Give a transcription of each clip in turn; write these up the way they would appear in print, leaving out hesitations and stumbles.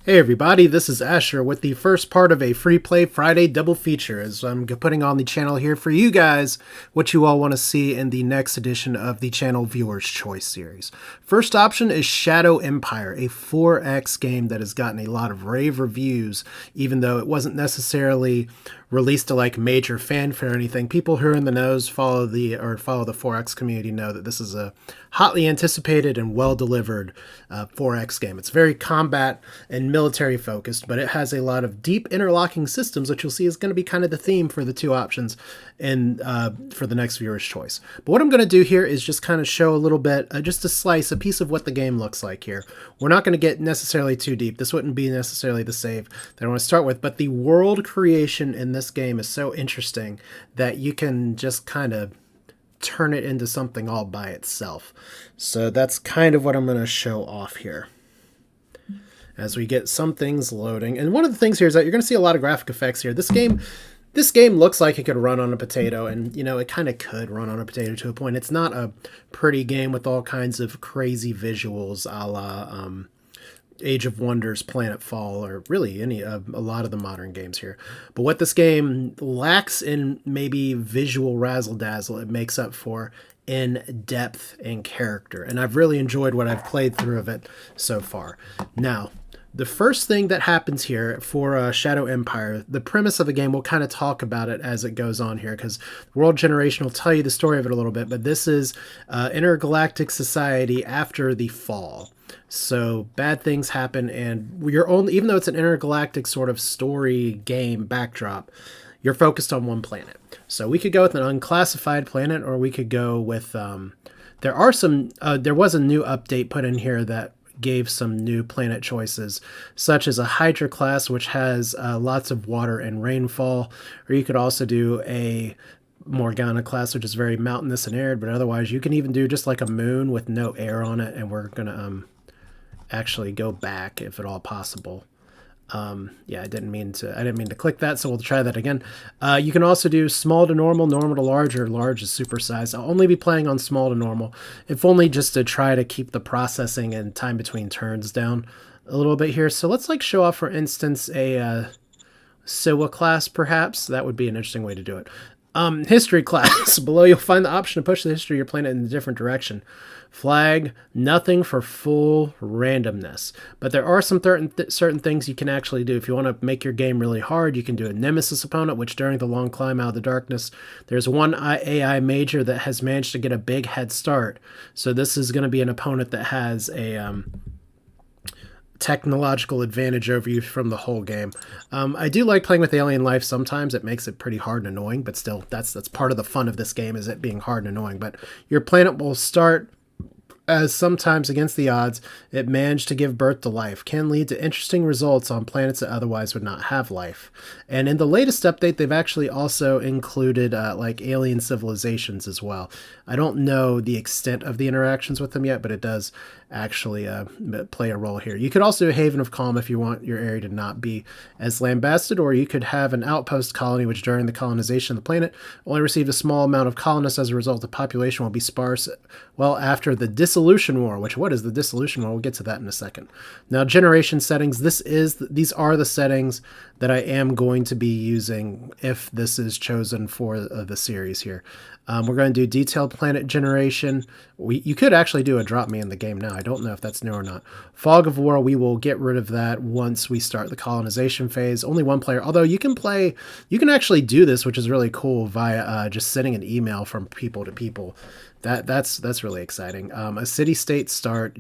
Hey everybody, this is Asher with the first part of a Free Play Friday double feature, as I'm putting on the channel here for you guys what you all want to see in the next edition of the channel Viewer's Choice series. First option is Shadow Empire, a 4X game that has gotten a lot of rave reviews, even though it wasn't necessarily released to like major fanfare or anything. People who are in the knows follow the 4X community know that this is a hotly anticipated and well delivered 4X game. It's very combat and military focused, but it has a lot of deep interlocking systems, which you'll see is going to be kind of the theme for the two options and for the next Viewer's Choice. But what I'm going to do here is just kind of show a little bit, just a slice, a piece of what the game looks like here. We're not going to get necessarily too deep. This wouldn't be necessarily the save that I want to start with, but the world creation in this game is so interesting that you can just kind of turn it into something all by itself. So that's kind of what I'm going to show off here as we get some things loading. And one of the things here is that you're going to see a lot of graphic effects here. This game looks like it could run on a potato, and you know, it kind of could run on a potato to a point. It's not a pretty game with all kinds of crazy visuals a la Age of Wonders, Planetfall, or really a lot of the modern games here. But what this game lacks in maybe visual razzle-dazzle, it makes up for in depth and character. And I've really enjoyed what I've played through of it so far. Now, the first thing that happens here for Shadow Empire, the premise of the game, we'll kind of talk about it as it goes on here, because World Generation will tell you the story of it a little bit, but this is intergalactic society after the fall. So bad things happen, and even though it's an intergalactic sort of story game backdrop, you're focused on one planet. So we could go with an unclassified planet, or we could go with there was a new update put in here that gave some new planet choices, such as a Hydra class, which has lots of water and rainfall, or you could also do a Morgana class, which is very mountainous and arid, but otherwise you can even do just like a moon with no air on it, and we're gonna actually go back if at all possible. Yeah, I didn't mean to click that, so we'll try that again. You can also do small to normal, normal to large, or large is supersized. I'll only be playing on small to normal, if only just to try to keep the processing and time between turns down a little bit here. So let's like show off, for instance, a Siwa class, perhaps. That would be an interesting way to do it. History class. Below you'll find the option to push the history of your planet in a different direction. Flag, nothing for full randomness. But there are some certain things you can actually do. If you want to make your game really hard, you can do a nemesis opponent, which during the long climb out of the darkness, there's one AI major that has managed to get a big head start. So this is going to be an opponent that has a technological advantage over you from the whole game. I do like playing with alien life sometimes. It makes it pretty hard and annoying, but still, that's part of the fun of this game, is it being hard and annoying. But your planet will start as sometimes against the odds, it managed to give birth to life, can lead to interesting results on planets that otherwise would not have life. And in the latest update, they've actually also included like alien civilizations as well. I don't know the extent of the interactions with them yet, but it does actually play a role here. You could also do a Haven of Calm if you want your area to not be as lambasted, or you could have an outpost colony which during the colonization of the planet only received a small amount of colonists. As a result, the population will be sparse well after the Dissolution War, which, what is the Dissolution War? We'll get to that in a second. Now, generation settings, these are the settings that I am going to be using if this is chosen for the series here. We're going to do detailed planet generation. You could actually do a drop me in the game now. I don't know if that's new or not. Fog of War, we will get rid of that once we start the colonization phase. Only one player, although you can actually do this, which is really cool, via just sending an email from people to people. That's really exciting. A city-state start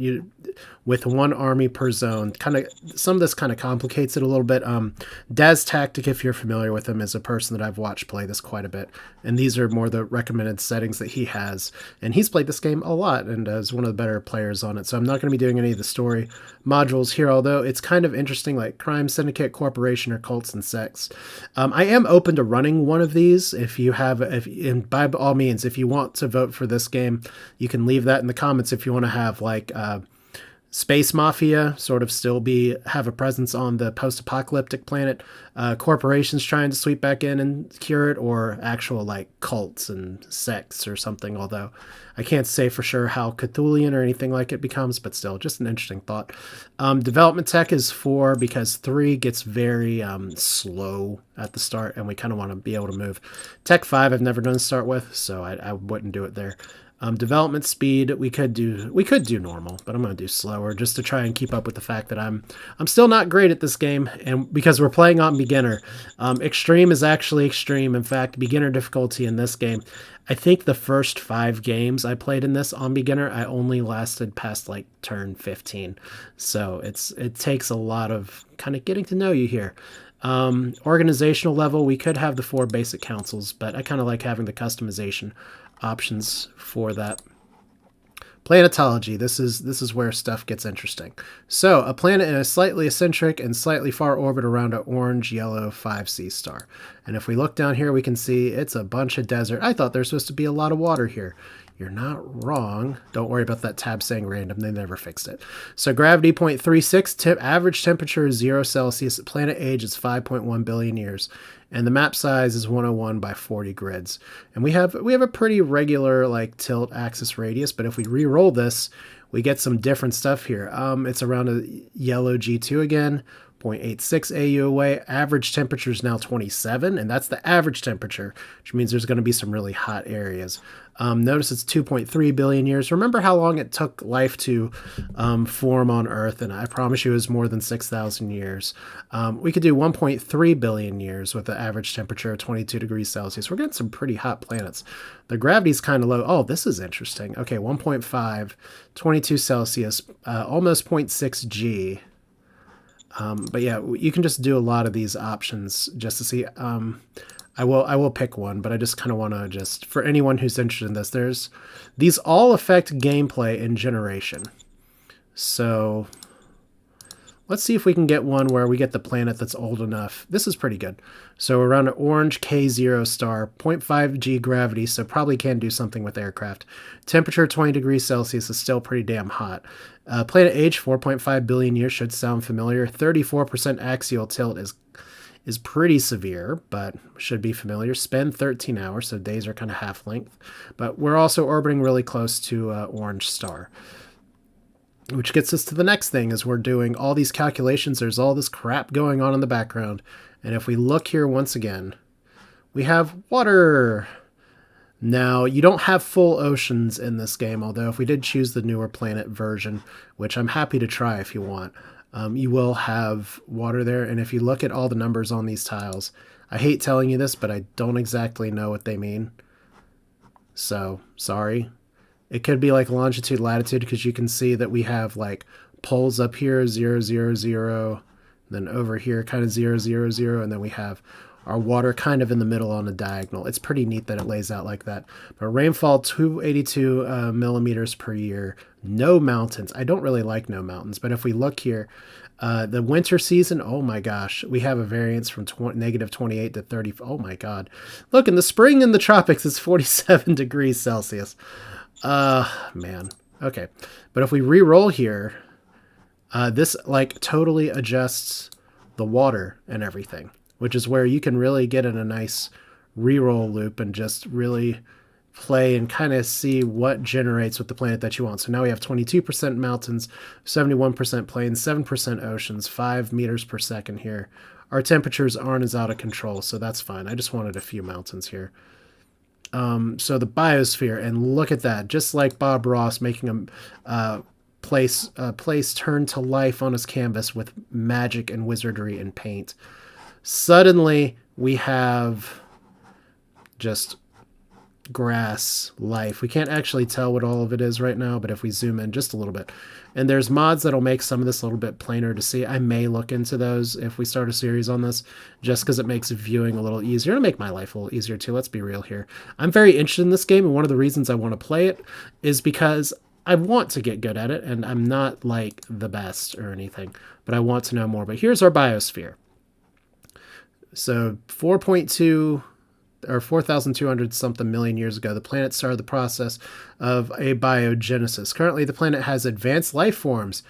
with one army per zone. Some of this kind of complicates it a little bit. Daz Tactic, if you're familiar with him, is a person that I've watched play this quite a bit, and these are more the recommended settings that he has. And he's played this game a lot and is one of the better players on it. So I'm not going to be doing any of the story modules here, although it's kind of interesting, like crime syndicate, corporation, or cults and sects. I am open to running one of these. And by all means, if you want to vote for this game, you can leave that in the comments if you want to have like Space mafia sort of still have a presence on the post-apocalyptic planet. Corporations trying to sweep back in and cure it, or actual like cults and sects or something. Although I can't say for sure how Cthulian or anything like it becomes, but still, just an interesting thought. Development tech is 4 because 3 gets very slow at the start, and we kind of want to be able to move. Tech 5 I've never done to start with, so I wouldn't do it there. Development speed we could do normal, but I'm gonna do slower just to try and keep up with the fact that I'm still not great at this game, and because we're playing on beginner. Extreme is actually extreme. In fact, beginner difficulty in this game, I think the first 5 games I played in this on beginner, I only lasted past like turn 15. So it takes a lot of kind of getting to know you here. Organizational level, we could have the 4 basic councils, but I kind of like having the customization options for that. Planetology, this is where stuff gets interesting. So, a planet in a slightly eccentric and slightly far orbit around an orange-yellow 5C star. And if we look down here, we can see it's a bunch of desert. I thought there's supposed to be a lot of water here. You're not wrong. Don't worry about that tab saying random. They never fixed it. So gravity 0.36, average temperature is 0 Celsius, planet age is 5.1 billion years, and the map size is 101 by 40 grids. And we have a pretty regular like tilt axis radius, but if we re-roll this, we get some different stuff here. It's around a yellow G2 again, 0.86 AU away. Average temperature is now 27, and that's the average temperature, which means there's going to be some really hot areas. Notice it's 2.3 billion years. Remember how long it took life to form on Earth, and I promise you it was more than 6,000 years. We could do 1.3 billion years with the average temperature of 22 degrees Celsius. We're getting some pretty hot planets. The gravity's kind of low. Oh, this is interesting. Okay, 1.5, 22 Celsius, almost 0.6 G. But yeah, you can just do a lot of these options just to see. I will pick one, but I just kind of want to just, for anyone who's interested in this, these all affect gameplay in generation. So let's see if we can get one where we get the planet that's old enough. This is pretty good. So around an orange K0 star, 0.5 G gravity, so probably can do something with aircraft. Temperature 20 degrees Celsius is still pretty damn hot. Planet age 4.5 billion years should sound familiar. 34% axial tilt is pretty severe, but should be familiar. Spend 13 hours, so days are kind of half length. But we're also orbiting really close to orange star. Which gets us to the next thing, is we're doing all these calculations. There's all this crap going on in the background. And if we look here once again, we have water. Now, you don't have full oceans in this game, although if we did choose the newer planet version, which I'm happy to try if you want, you will have water there. And if you look at all the numbers on these tiles, I hate telling you this, but I don't exactly know what they mean. So, sorry. It could be like longitude, latitude, because you can see that we have like poles up here, 0, 0, 0, then over here kind of 0, 0, 0, and then we have our water kind of in the middle on a diagonal. It's pretty neat that it lays out like that. But rainfall, 282 millimeters per year. No mountains. I don't really like no mountains, but if we look here, the winter season, oh my gosh, we have a variance from negative 28 to 30. Oh my god. Look, in the spring in the tropics, it's 47 degrees Celsius. Man. Okay. But if we re-roll here, this like totally adjusts the water and everything, which is where you can really get in a nice re-roll loop and just really play and kind of see what generates with the planet that you want. So now we have 22% mountains, 71% plains, 7% oceans, 5 meters per second here. Our temperatures aren't as out of control, so that's fine. I just wanted a few mountains here. So the biosphere, and look at that, just like Bob Ross making a place turn to life on his canvas with magic and wizardry and paint. Suddenly we have just grass life. We can't actually tell what all of it is right now, but if we zoom in just a little bit, and there's mods that'll make some of this a little bit plainer to see. I may look into those if we start a series on this, just because it makes viewing a little easier. It'll make my life a little easier too. Let's be real here. I'm very interested in this game, and one of the reasons I want to play it is because I want to get good at it, and I'm not like the best or anything, but I want to know more. But here's our biosphere. So 4.2 or 4,200 something million years ago, the planet started the process of abiogenesis. Currently, the planet has advanced life forms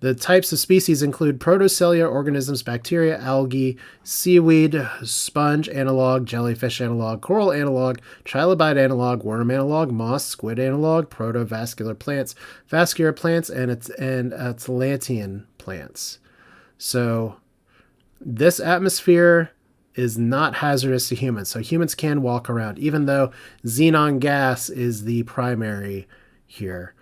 The types of species include protocellular organisms, bacteria, algae, seaweed, sponge analog, jellyfish analog, coral analog, trilobite analog, worm analog, moss, squid analog, protovascular plants, vascular plants, and Atlantean plants. So this atmosphere is not hazardous to humans. So humans can walk around, even though xenon gas is the primary here.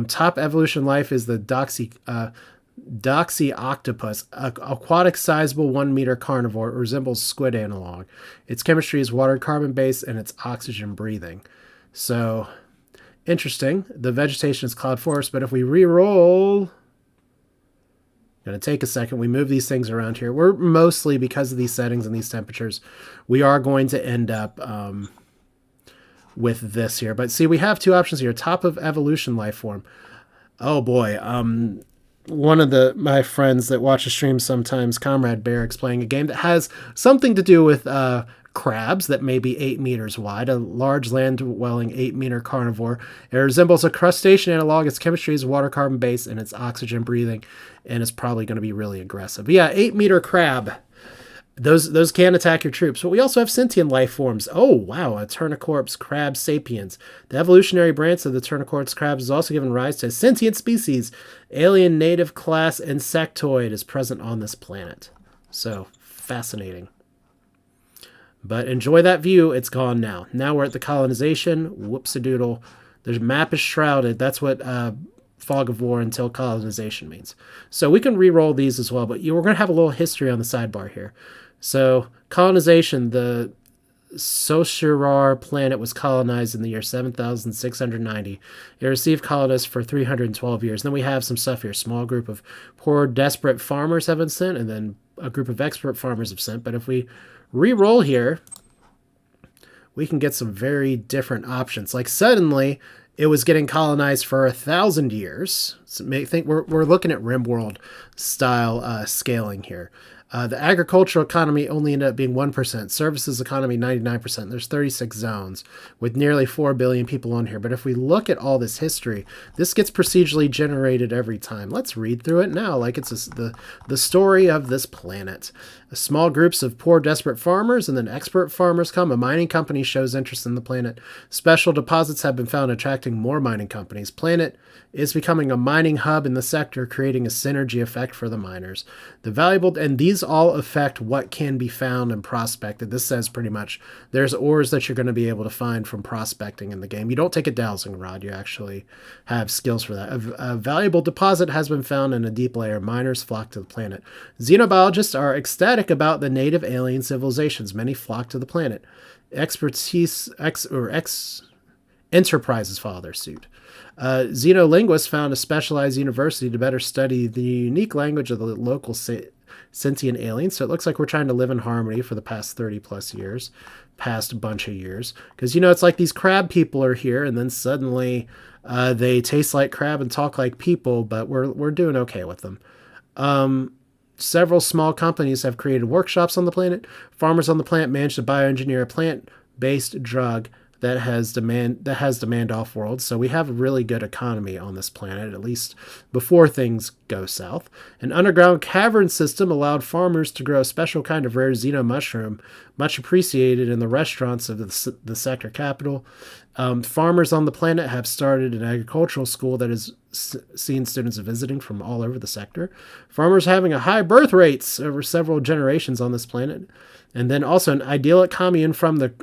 Top evolution life is the Doxyoctopus, aquatic sizable 1 meter carnivore, resembles squid analog. Its chemistry is water carbon based and it's oxygen breathing. So interesting. The vegetation is cloud forest, but if we re-roll, going to take a second. We move these things around here. We're mostly, because of these settings and these temperatures, we are going to end up with this here. But see, we have two options here. Top of evolution life form. Oh boy. One of my friends that watch the stream sometimes, Comrade Barracks, playing a game that has something to do with crabs that may be 8 meters wide, a large land-dwelling 8-meter carnivore. It resembles a crustacean analog. Its chemistry is water carbon based and it's oxygen breathing, and it's probably going to be really aggressive. But yeah, 8-meter crab. Those can attack your troops. But we also have sentient life forms. Oh, wow, a Turnicorps crab sapiens. The evolutionary branch of the Turnicorps crabs has also given rise to a sentient species. Alien native class insectoid is present on this planet. So, fascinating. But enjoy that view. It's gone now. Now we're at the colonization. Whoops-a-doodle. The map is shrouded. That's what fog of war until colonization means. So we can re-roll these as well, but we're going to have a little history on the sidebar here. So colonization, the Soshirar planet was colonized in the year 7690. It received colonists for 312 years. Then we have some stuff here. Small group of poor, desperate farmers have been sent, and then a group of expert farmers have sent. But if we re-roll here, we can get some very different options. Like suddenly, it was getting colonized for 1,000 years. So think we're looking at RimWorld style scaling here. The agricultural economy only ended up being 1%. Services economy, 99%. There's 36 zones with nearly 4 billion people on here. But if we look at all this history, this gets procedurally generated every time. Let's read through it now like it's the story of this planet. Small groups of poor, desperate farmers, and then expert farmers come. A mining company shows interest in the planet. Special deposits have been found, attracting more mining companies. Planet is becoming a mining hub in the sector, creating a synergy effect for the miners. And these all affect what can be found and prospected. This says pretty much there's ores that you're going to be able to find from prospecting in the game. You don't take a dowsing rod. You actually have skills for that. A valuable deposit has been found in a deep layer. Miners flock to the planet. Xenobiologists are ecstatic about the native alien civilizations. Many flock to the planet. Enterprises follow their suit. Xenolinguists found a specialized university to better study the unique language of the local sentient aliens. So it looks like we're trying to live in harmony for the past 30 plus years, past bunch of years. Because, it's like these crab people are here, and then suddenly they taste like crab and talk like people, but we're doing okay with them. Several small companies have created workshops on the planet. Farmers on the planet managed to bioengineer a plant-based drug that has demand off world. So we have a really good economy on this planet, at least before things go south. An underground cavern system allowed farmers to grow a special kind of rare xeno mushroom, much appreciated in the restaurants of the sector capital. Farmers on the planet have started an agricultural school that has seen students visiting from all over the sector. Farmers having a high birth rates over several generations on this planet. And then also an idyllic commune from the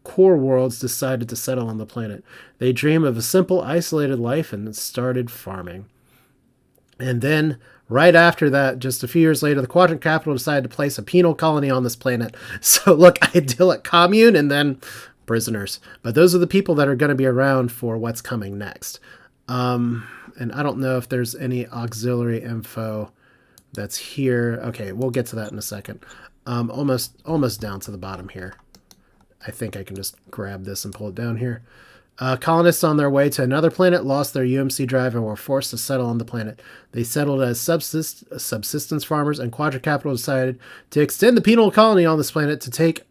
core worlds decided to settle on the planet. They dream of a simple, isolated life and started farming. And then, right after that, just a few years later, the Quadrant Capital decided to place a penal colony on this planet. So look, idyllic commune and then prisoners. But those are the people that are going to be around for what's coming next. And I don't know if there's any auxiliary info that's here. Okay, we'll get to that in a second. Almost down to the bottom here. I think I can just grab this and pull it down here. Colonists on their way to another planet lost their UMC drive and were forced to settle on the planet. They settled as subsistence farmers, and Quadra Capital decided to extend the penal colony on this planet to take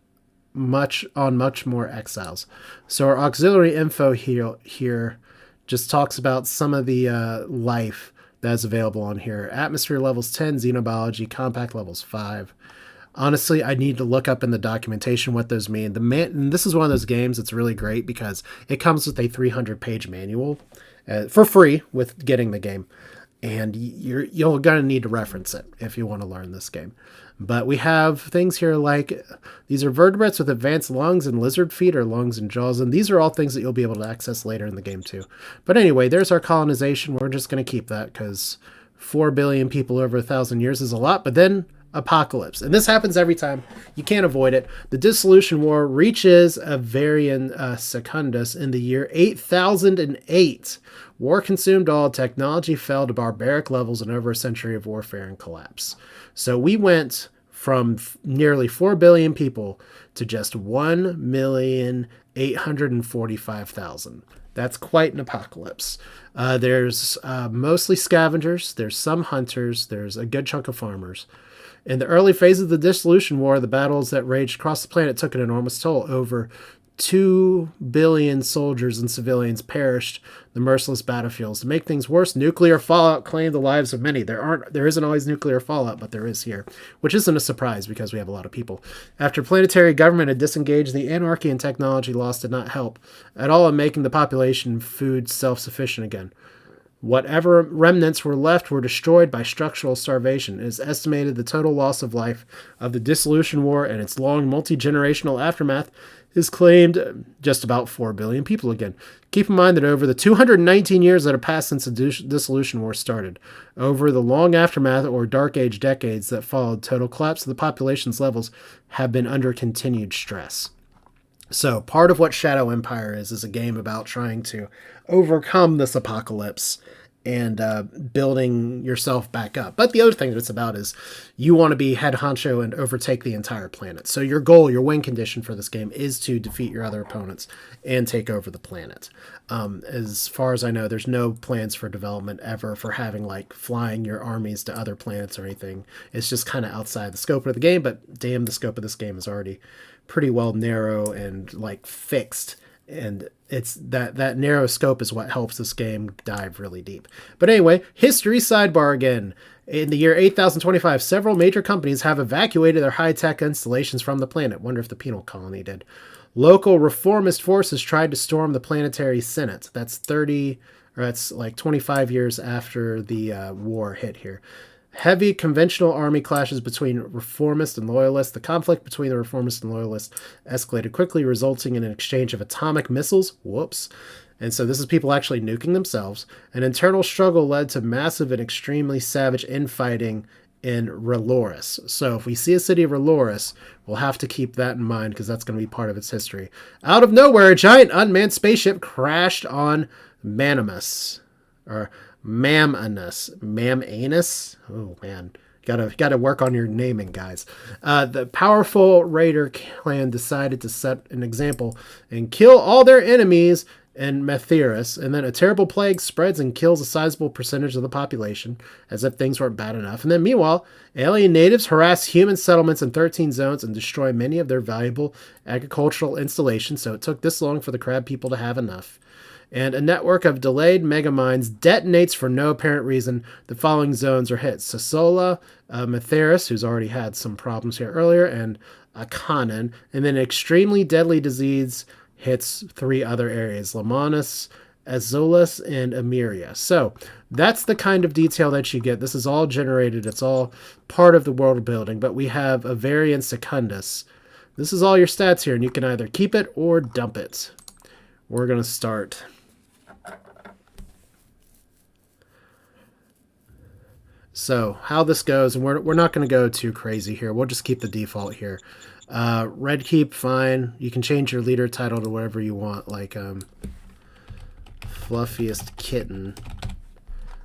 much more exiles. So our auxiliary info here just talks about some of the life That's available on here. Atmosphere levels 10, xenobiology, compact levels 5. Honestly, I need to look up in the documentation what those mean. And this is one of those games that's really great because it comes with a 300-page manual for free with getting the game. And you're going to need to reference it if you want to learn this game. But we have things here like these are vertebrates with advanced lungs and lizard feet or lungs and jaws. And these are all things that you'll be able to access later in the game too. But anyway, there's our colonization. We're just going to keep that because 4 billion people over 1,000 years is a lot. But then apocalypse. And this happens every time. You can't avoid it. The Dissolution War reaches a Varian Secundus in the year 8008. War consumed all. Technology fell to barbaric levels and over a century of warfare and collapse. So we went from nearly 4 billion people to just 1,845,000. That's quite an apocalypse. There's mostly scavengers. There's some hunters. There's a good chunk of farmers. In the early phase of the Dissolution War, the battles that raged across the planet took an enormous toll. Over 2 billion soldiers and civilians perished the merciless battlefields. To make things worse, nuclear fallout claimed the lives of many. There isn't always nuclear fallout, but there is here, which isn't a surprise because we have a lot of people. After planetary government had disengaged, the anarchy and technology loss did not help at all in making the population food self-sufficient again. Whatever remnants were left were destroyed by structural starvation. It is estimated the total loss of life of the Dissolution War and its long multi-generational aftermath is claimed just about 4 billion people again. Keep in mind that over the 219 years that have passed since the Dissolution War started, over the long aftermath or Dark Age decades that followed, total collapse of the population's levels have been under continued stress. So part of what Shadow Empire is a game about trying to overcome this apocalypse and building yourself back up. But the other thing that it's about is you want to be head honcho and overtake the entire planet. So your goal, your win condition for this game is to defeat your other opponents and take over the planet. As far as I know, there's no plans for development ever for having like flying your armies to other planets or anything. It's just kind of outside the scope of the game, but damn, the scope of this game is already pretty well narrow and like fixed. And it's that narrow scope is what helps this game dive really deep. But anyway, history sidebar again. In the year 8025, several major companies have evacuated their high-tech installations from the planet. Wonder if the penal colony did. Local reformist forces tried to storm the planetary senate. That's 25 years after the war hit here. Heavy conventional army clashes between reformists and loyalists. The conflict between the reformists and loyalists escalated quickly, resulting in an exchange of atomic missiles. Whoops. And so this is people actually nuking themselves. An internal struggle led to massive and extremely savage infighting in Reloris. So if we see a city of Reloris, we'll have to keep that in mind because that's going to be part of its history. Out of nowhere, a giant unmanned spaceship crashed on Manimus. Or Mamanus. Mamanus? Oh, man. Gotta work on your naming, guys. The powerful raider clan decided to set an example and kill all their enemies in Matheris, and then a terrible plague spreads and kills a sizable percentage of the population, as if things weren't bad enough. And then meanwhile, alien natives harass human settlements in 13 zones and destroy many of their valuable agricultural installations, so it took this long for the crab people to have enough. And a network of delayed megamines detonates for no apparent reason. The following zones are hit: Sasola, Matheris, who's already had some problems here earlier, and Akanan. And then an extremely deadly disease hits 3 other areas: Lamanus, Azulis, and Emiria. So that's the kind of detail that you get. This is all generated. It's all part of the world building. But we have a Varian Secundus. This is all your stats here, and you can either keep it or dump it. We're going to start. So how this goes, and we're not going to go too crazy here. We'll just keep the default here. Red keep, fine. You can change your leader title to whatever you want, like Fluffiest Kitten.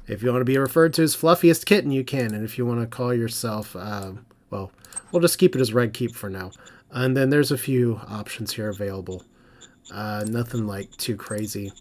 If you want to be referred to as Fluffiest Kitten, you can. And if you want to call yourself, well, we'll just keep it as Red keep for now. And then there's a few options here available. Nothing like too crazy.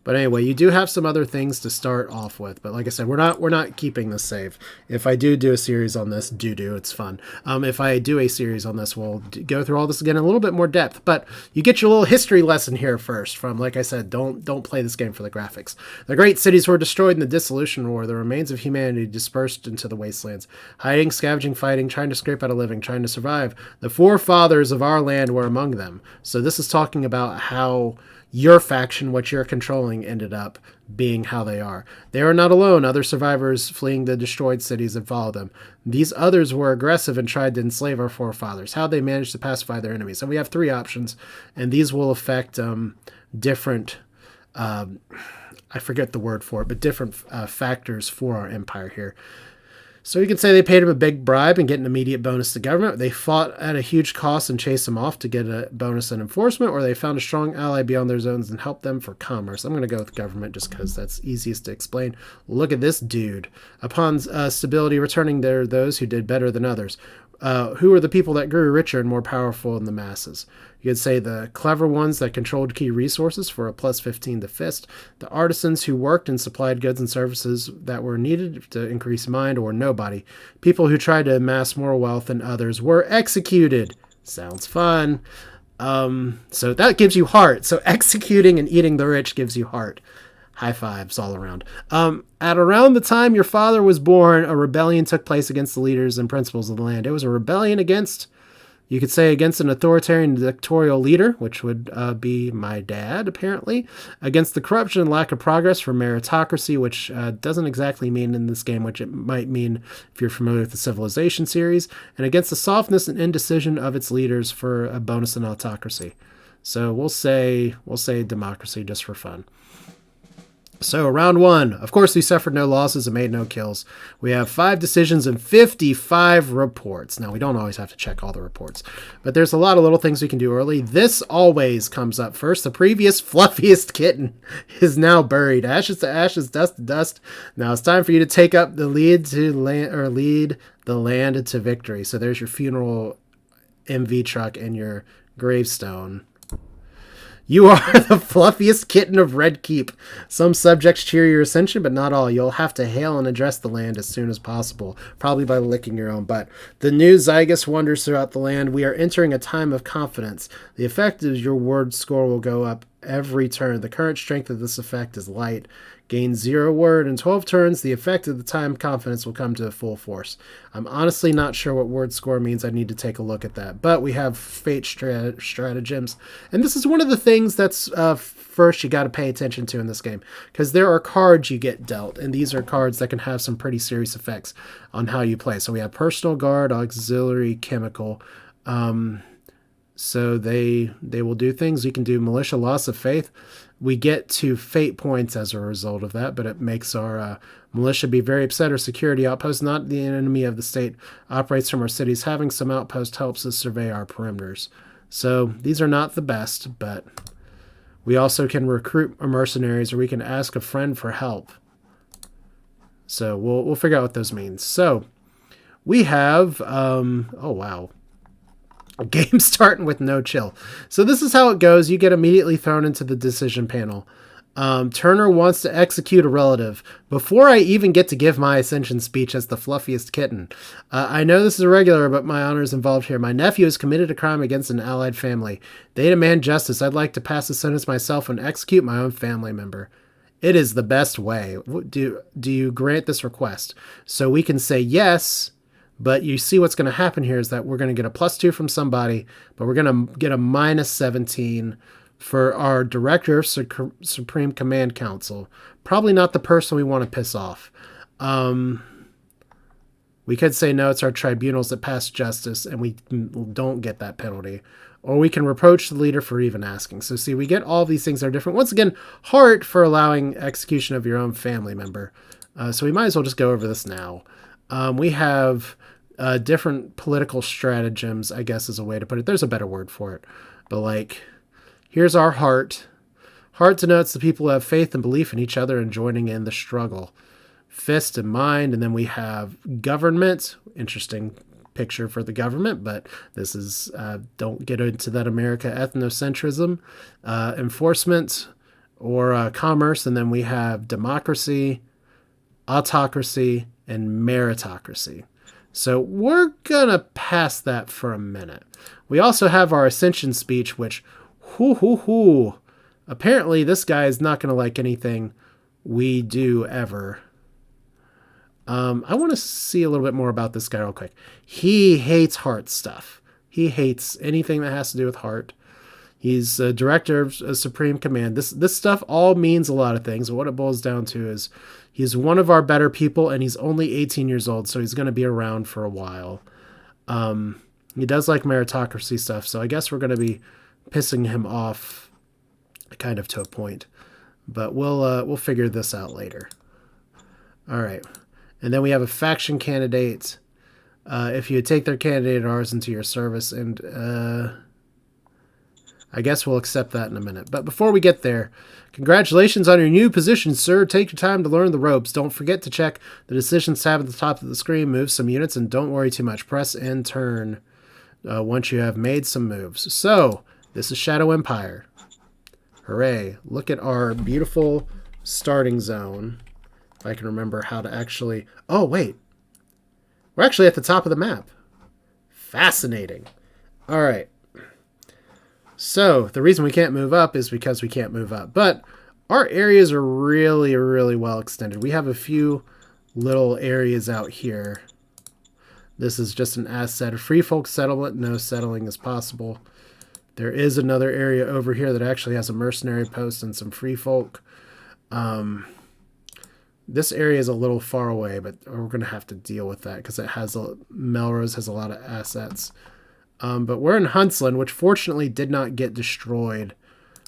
But anyway, you do have some other things to start off with. But like I said, we're not keeping this save. If I do a series on this, it's fun. If I do a series on this, we'll go through all this again in a little bit more depth. But you get your little history lesson here first. From, like I said, don't play this game for the graphics. The great cities were destroyed in the Dissolution War. The remains of humanity dispersed into the wastelands, hiding, scavenging, fighting, trying to scrape out a living, trying to survive. The forefathers of our land were among them. So this is talking about how your faction, what you're controlling, ended up being how they are. They are not alone. Other survivors fleeing the destroyed cities and followed them. These others were aggressive and tried to enslave our forefathers. How they managed to pacify their enemies. And we have 3 options, and these will affect different, I forget the word for it, but different factors for our empire here. So you can say they paid him a big bribe and get an immediate bonus to government. They fought at a huge cost and chased him off to get a bonus in enforcement, or they found a strong ally beyond their zones and helped them for commerce. I'm going to go with government just because that's easiest to explain. Look at this dude. Upon stability returning, there are those who did better than others. Who are the people that grew richer and more powerful in the masses? You could say the clever ones that controlled key resources for a plus 15 to fist, the artisans who worked and supplied goods and services that were needed to increase mind, or nobody. People who tried to amass more wealth than others were executed. Sounds fun. So that gives you heart. So executing and eating the rich gives you heart. High fives all around. At around the time your father was born, a rebellion took place against the leaders and principles of the land. It was a rebellion against, you could say, against an authoritarian dictatorial leader, which would be my dad, apparently, against the corruption and lack of progress for meritocracy, which doesn't exactly mean in this game, which it might mean if you're familiar with the Civilization series, and against the softness and indecision of its leaders for a bonus in autocracy. So we'll say democracy just for fun. So round 1, of course, we suffered no losses and made no kills. We have 5 decisions and 55 reports. Now, we don't always have to check all the reports, but there's a lot of little things we can do early. This always comes up first. The previous fluffiest kitten is now buried. Ashes to ashes, dust to dust. Now it's time for you to take up the lead the land to victory. So there's your funeral MV truck and your gravestone. You are the fluffiest kitten of Red Keep. Some subjects cheer your ascension, but not all. You'll have to hail and address the land as soon as possible, probably by licking your own butt. The new Zygus wanders throughout the land. We are entering a time of confidence. The effect of your word score will go up every turn. The current strength of this effect is light. Gain 0 word in 12 turns. The effect of the time confidence will come to full force. I'm honestly not sure what word score means. I need to take a look at that. But we have fate stratagems. And this is one of the things that's first you got to pay attention to in this game. Because there are cards you get dealt. And these are cards that can have some pretty serious effects on how you play. So we have personal guard, auxiliary, chemical. So they will do things. You can do militia, loss of faith. We get to fate points as a result of that, but it makes our militia be very upset. Or security outpost, not the enemy of the state, operates from our cities. Having some outpost helps us survey our perimeters. So these are not the best, but we also can recruit mercenaries, or we can ask a friend for help. So we'll figure out what those mean. So we have, oh wow. Game starting with no chill. So this is how it goes. You get immediately thrown into the decision panel. Turner wants to execute a relative. Before I even get to give my ascension speech as the fluffiest kitten, I know this is irregular, but my honor is involved here. My nephew has committed a crime against an allied family. They demand justice. I'd like to pass the sentence myself and execute my own family member. It is the best way. Do you grant this request? So we can say yes. But you see what's going to happen here is that we're going to get a +2 from somebody, but we're going to get a -17 for our Director of Supreme Command Council. Probably not the person we want to piss off. We could say, no, it's our tribunals that pass justice, and we don't get that penalty. Or we can reproach the leader for even asking. So see, we get all these things that are different. Once again, heart for allowing execution of your own family member. So we might as well just go over this now. We have different political stratagems, I guess is a way to put it. There's a better word for it. But like, here's our heart. Heart denotes the people who have faith and belief in each other and joining in the struggle. Fist and mind. And then we have government. Interesting picture for the government, but this is, don't get into that America ethnocentrism. Enforcement, or commerce, and then we have democracy, autocracy, and meritocracy. So we're gonna pass that for a minute. We also have our ascension speech, which, apparently this guy is not gonna like anything we do ever. I want to see a little bit more about this guy real quick. He hates heart stuff. He hates anything that has to do with heart. He's a director of Supreme Command. This stuff all means a lot of things. But what it boils down to is he's one of our better people, and he's only 18 years old, so he's going to be around for a while. He does like meritocracy stuff, so I guess we're going to be pissing him off kind of to a point. But we'll figure this out later. All right. And then we have a faction candidate. If you take their candidate ours into your service, and I guess we'll accept that in a minute. But before we get there, congratulations on your new position, sir. Take your time to learn the ropes. Don't forget to check the decisions tab at the top of the screen. Move some units, and don't worry too much. Press and turn once you have made some moves. So, this is Shadow Empire. Hooray. Look at our beautiful starting zone. If I can remember how to actually... Oh, wait. We're actually at the top of the map. Fascinating. All right. So, the reason we can't move up is because we can't move up. But our areas are really, really well extended. We have a few little areas out here. This is just an asset. A free folk settlement. No settling is possible. There is another area over here that actually has a mercenary post and some free folk. This area is a little far away, but we're going to have to deal with that because Melrose has a lot of assets. But we're in Huntsland, which fortunately did not get destroyed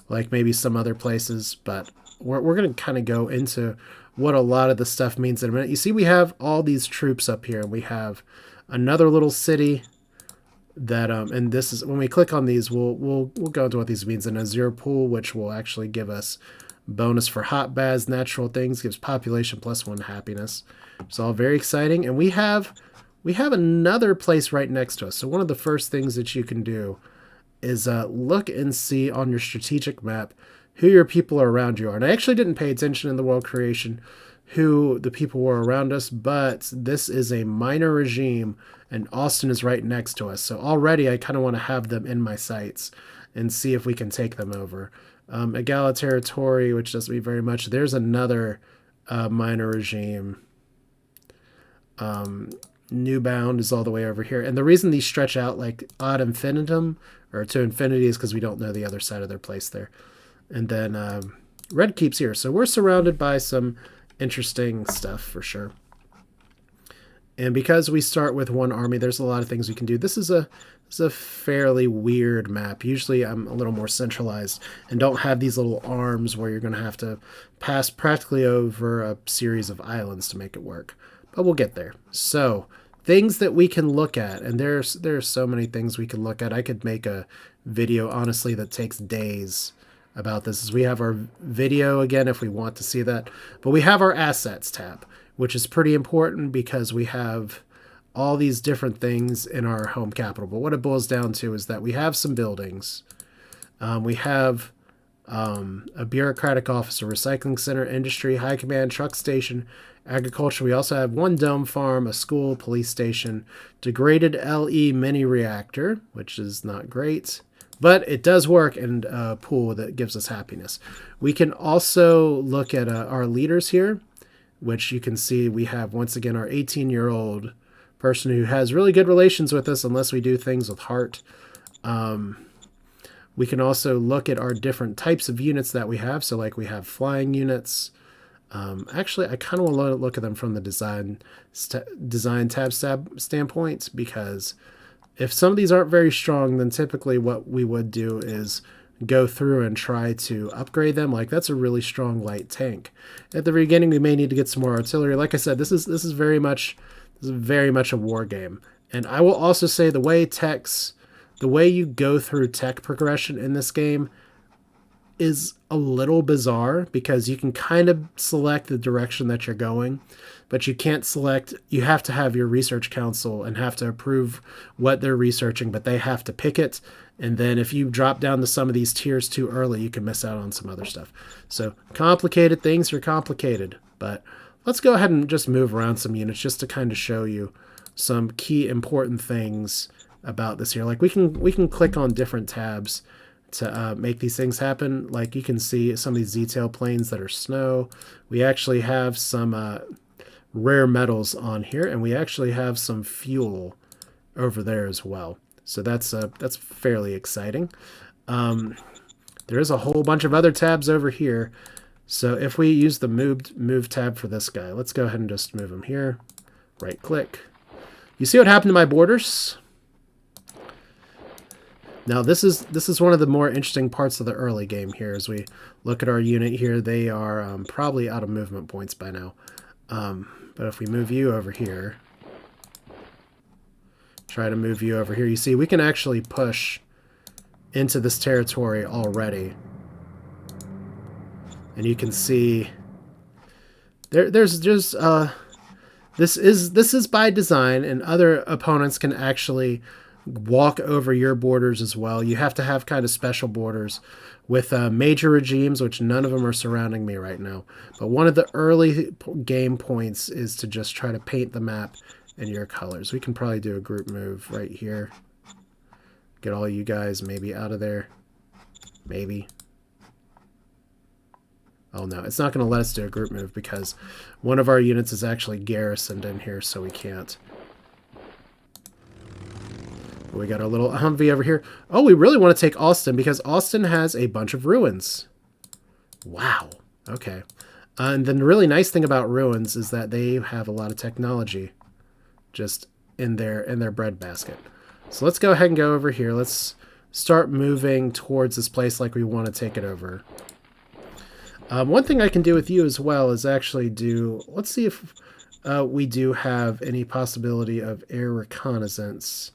like maybe some other places. But we're going to kind of go into what a lot of the stuff means in a minute. You see, we have all these troops up here, and we have another little city that and this is when we click on these, we'll go into what these means. An Azure pool, which will actually give us bonus for hot baths, natural things, gives population +1 happiness. It's all very exciting. And we have another place right next to us. So one of the first things that you can do is look and see on your strategic map who your people are around you are. And I actually didn't pay attention in the world creation who the people were around us, but this is a minor regime, and Austin is right next to us. So already I kind of want to have them in my sights and see if we can take them over. Egalitarian, which doesn't mean very much. There's another minor regime. Newbound is all the way over here. And the reason these stretch out like ad infinitum, or to infinity, is because we don't know the other side of their place there. And then Red keeps here. So we're surrounded by some interesting stuff for sure. And because we start with one army, there's a lot of things we can do. This is a fairly weird map. Usually I'm a little more centralized and don't have these little arms where you're going to have to pass practically over a series of islands to make it work. But we'll get there. So, things that we can look at, and there's so many things we can look at. I could make a video, honestly, that takes days about this. As we have our video again if we want to see that. But we have our assets tab, which is pretty important because we have all these different things in our home capital. But what it boils down to is that we have some buildings. We have a bureaucratic office, a recycling center, industry, high command, truck station, agriculture. We also have one dome farm, a school, police station, degraded LE mini reactor, which is not great, but it does work, and a pool that gives us happiness. We can also look at our leaders here, which you can see we have, once again, our 18-year-old person who has really good relations with us unless we do things with heart. We can also look at our different types of units that we have. So like we have flying units. Actually, I kind of want to look at them from the design tab standpoint, because if some of these aren't very strong, then typically what we would do is go through and try to upgrade them. Like that's a really strong light tank. At the beginning, we may need to get some more artillery. Like I said, this is very much a war game. And I will also say the way you go through tech progression in this game is a little bizarre because you can kind of select the direction that you're going, but you can't select, you have to have your research council and have to approve what they're researching, but they have to pick it. And then if you drop down to some of these tiers too early, you can miss out on some other stuff. So complicated things are complicated, but let's go ahead and just move around some units just to kind of show you some key important things about this here. Like we can click on different tabs to make these things happen. Like you can see some of these detail planes that are snow. We actually have some rare metals on here, and we actually have some fuel over there as well. So that's fairly exciting. There is a whole bunch of other tabs over here. So if we use the move tab for this guy, let's go ahead and just move him here. Right click. You see what happened to my borders? Now this is one of the more interesting parts of the early game here. As we look at our unit here, they are probably out of movement points by now. But if we move you over here, try to move you over here, you see we can actually push into this territory already. And you can see there's just this is by design, and other opponents can actually walk over your borders as well. You have to have kind of special borders with major regimes, which none of them are surrounding me right now. But one of the early game points is to just try to paint the map in your colors. We can probably do a group move right here. Get all you guys maybe out of there. Maybe. Oh no, it's not going to let us do a group move because one of our units is actually garrisoned in here, so we can't. We got our little Humvee over here. Oh, we really want to take Austin because Austin has a bunch of ruins. Wow. Okay. And then the really nice thing about ruins is that they have a lot of technology just in their breadbasket. So let's go ahead and go over here. Let's start moving towards this place like we want to take it over. One thing I can do with you as well is actually do... Let's see if we do have any possibility of air reconnaissance.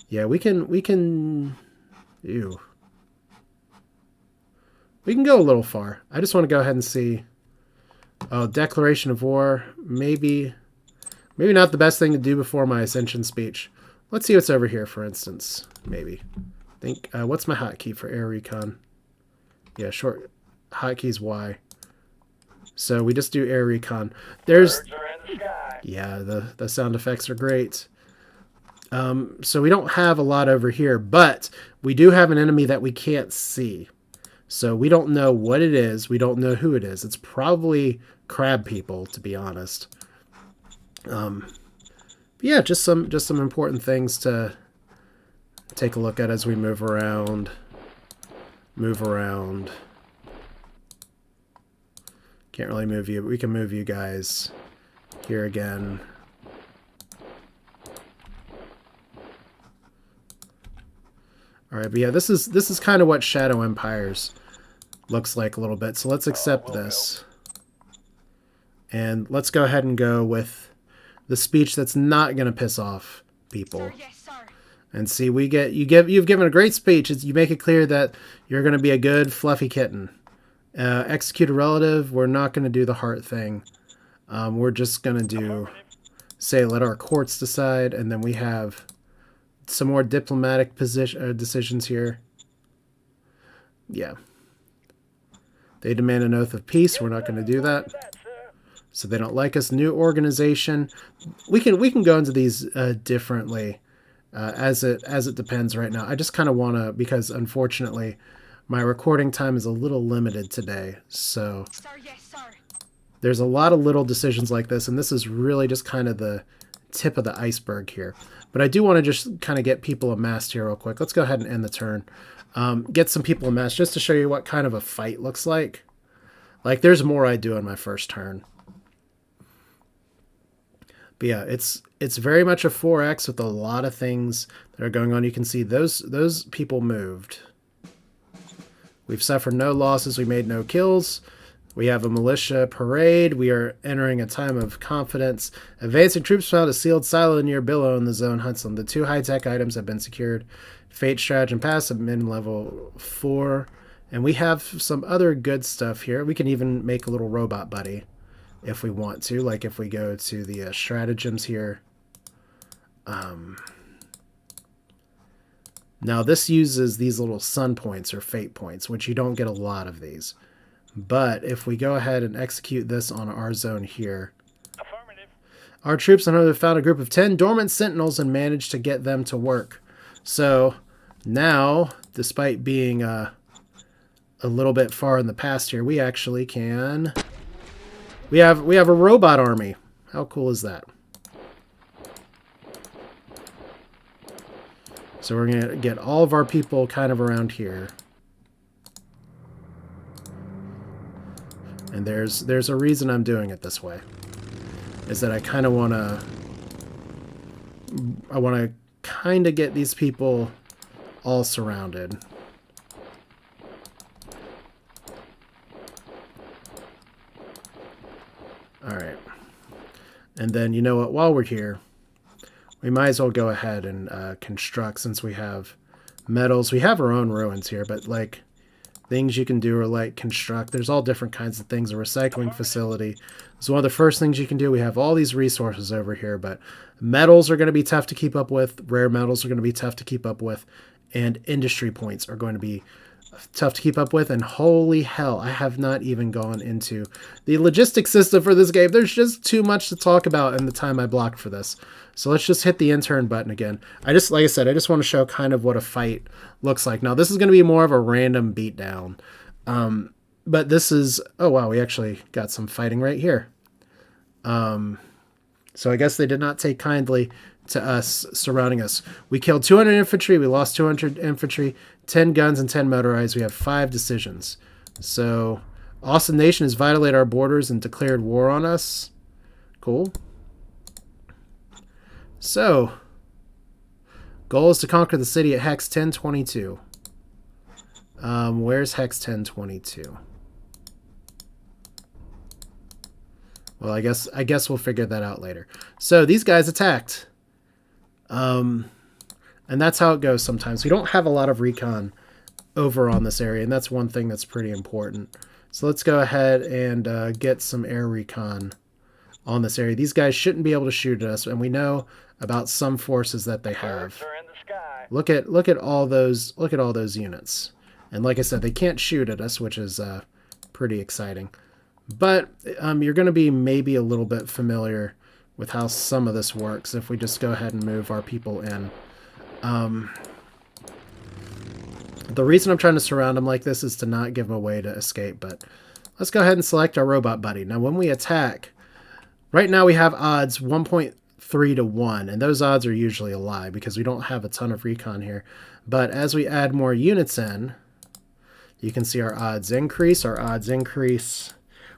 Yeah, we can... Ew. We can go a little far. I just want to go ahead and see... Oh, declaration of war. Maybe not the best thing to do before my ascension speech. Let's see what's over here, for instance. Maybe. Think. What's my hotkey for air recon? Yeah, short... Hotkey's Y. So we just do air recon. There's... Yeah, the sound effects are great. So we don't have a lot over here, but we do have an enemy that we can't see. So we don't know what it is. We don't know who it is. It's probably crab people, to be honest. Yeah, just some important things to take a look at as we move around. Move around. Can't really move you, but we can move you guys here again. Alright, but yeah, this is kind of what Shadow Empires looks like a little bit. So let's accept this. And let's go ahead and go with the speech that's not going to piss off people. Sir, yes, sir. And see, you've given a great speech. You make it clear that you're going to be a good fluffy kitten. Execute a relative, we're not going to do the heart thing. We're just going to do, say, let our courts decide, and then we have some more diplomatic decisions here. Yeah. They demand an oath of peace, we're not going to do that. So they don't like us. New organization. We can go into these differently as it depends right now. I just kind of want to, because unfortunately my recording time is a little limited today, so Sir, yes, sir. there's a lot of little decisions like this, and this is really just kind of the tip of the iceberg here. But I do want to just kind of get people amassed here real quick. Let's go ahead and end the turn. Get some people amassed just to show you what kind of a fight looks like. Like, there's more I do on my first turn. But yeah, it's very much a 4X with a lot of things that are going on. You can see those people moved. We've suffered no losses. We made no kills. We have a militia parade. We are entering a time of confidence. Advancing troops found a sealed silo near Billow in the zone Hudson. The 2 high-tech items have been secured. Fate, Stratagem, Passive, min level 4. And we have some other good stuff here. We can even make a little robot buddy if we want to. Like if we go to the stratagems here. Now this uses these little sun points or fate points, which you don't get a lot of these. But if we go ahead and execute this on our zone here, our troops and others found a group of 10 dormant sentinels and managed to get them to work. So now, despite being a little bit far in the past here, we actually can... We have a robot army. How cool is that? So we're going to get all of our people kind of around here. And there's a reason I'm doing it this way. Is that I kind of want to... I want to kind of get these people all surrounded. Alright. And then, you know what, while we're here, we might as well go ahead and construct, since we have metals. We have our own ruins here, but like things you can do are like construct. There's all different kinds of things. A recycling facility is one of the first things you can do. We have all these resources over here, but metals are going to be tough to keep up with. Rare metals are going to be tough to keep up with. And industry points are going to be tough to keep up with. And holy hell, I have not even gone into the logistics system for this game. There's just too much to talk about in the time I blocked for this. So let's just hit the intern button again. Like I said, I just want to show kind of what a fight looks like. Now, this is going to be more of a random beatdown. But this is... Oh, wow, we actually got some fighting right here. So I guess they did not take kindly to us surrounding us. We killed 200 infantry. We lost 200 infantry, 10 guns, and 10 motorized. We have 5 decisions. So Austin Nation has violated our borders and declared war on us. Cool. So, goal is to conquer the city at Hex 1022. Where's Hex 1022? Well, I guess we'll figure that out later. So, these guys attacked. And that's how it goes sometimes. We don't have a lot of recon over on this area, and that's one thing that's pretty important. So, let's go ahead and get some air recon on this area. These guys shouldn't be able to shoot at us, and we know about some forces that they have. Look at all those units. And like I said, they can't shoot at us, which is pretty exciting. But you're going to be maybe a little bit familiar with how some of this works if we just go ahead and move our people in. The reason I'm trying to surround them like this is to not give them a way to escape, but let's go ahead and select our robot buddy. Now when we attack, right now we have odds 1.3 to 1, and those odds are usually a lie because we don't have a ton of recon here. But as we add more units in, you can see our odds increase,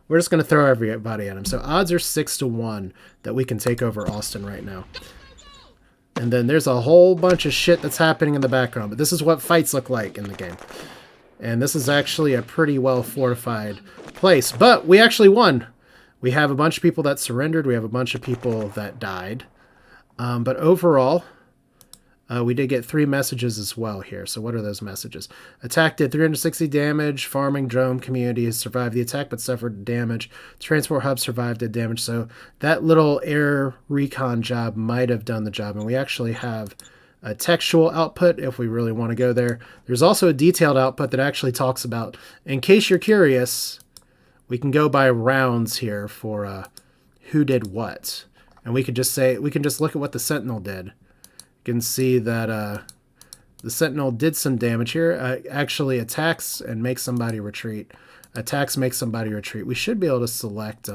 We're just going to throw everybody at him. So odds are 6 to 1 that we can take over Austin right now. And then there's a whole bunch of shit that's happening in the background. But this is what fights look like in the game. And this is actually a pretty well fortified place. But we actually won. We have a bunch of people that surrendered. We have a bunch of people that died. But overall, we did get 3 messages as well here. So what are those messages? Attack did 360 damage. Farming drone community has survived the attack but suffered damage. Transport hub survived the damage. So that little air recon job might have done the job. And we actually have a textual output if we really want to go there. There's also a detailed output that actually talks about, in case you're curious, we can go by rounds here for who did what. And we could just say, we can just look at what the Sentinel did. You can see that the Sentinel did some damage here. Actually attacks and makes somebody retreat. Attacks makes somebody retreat. We should be able to select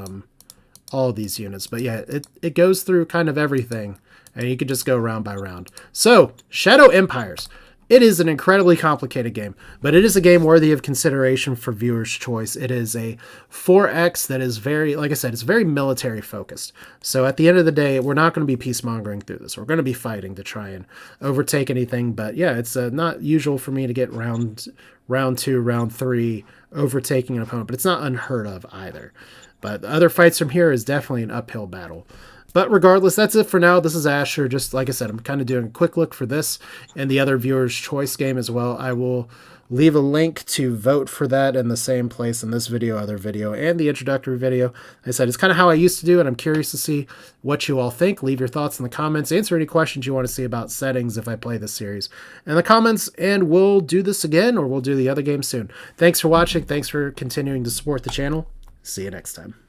all of these units. But yeah, it goes through kind of everything. And you could just go round by round. So, Shadow Empires. It is an incredibly complicated game, but it is a game worthy of consideration for viewers' choice. It is a 4X that is very, like I said, it's very military focused. So at the end of the day, we're not going to be peacemongering through this. We're going to be fighting to try and overtake anything. But yeah, it's not usual for me to get round 2, round 3 overtaking an opponent, but it's not unheard of either. But the other fights from here is definitely an uphill battle. But regardless, that's it for now. This is Asher. Just like I said, I'm kind of doing a quick look for this and the other viewer's choice game as well. I will leave a link to vote for that in the same place in this video, other video, and the introductory video. Like I said, it's kind of how I used to do it. I'm curious to see what you all think. Leave your thoughts in the comments. Answer any questions you want to see about settings if I play this series in the comments, and we'll do this again, or we'll do the other game soon. Thanks for watching. Thanks for continuing to support the channel. See you next time.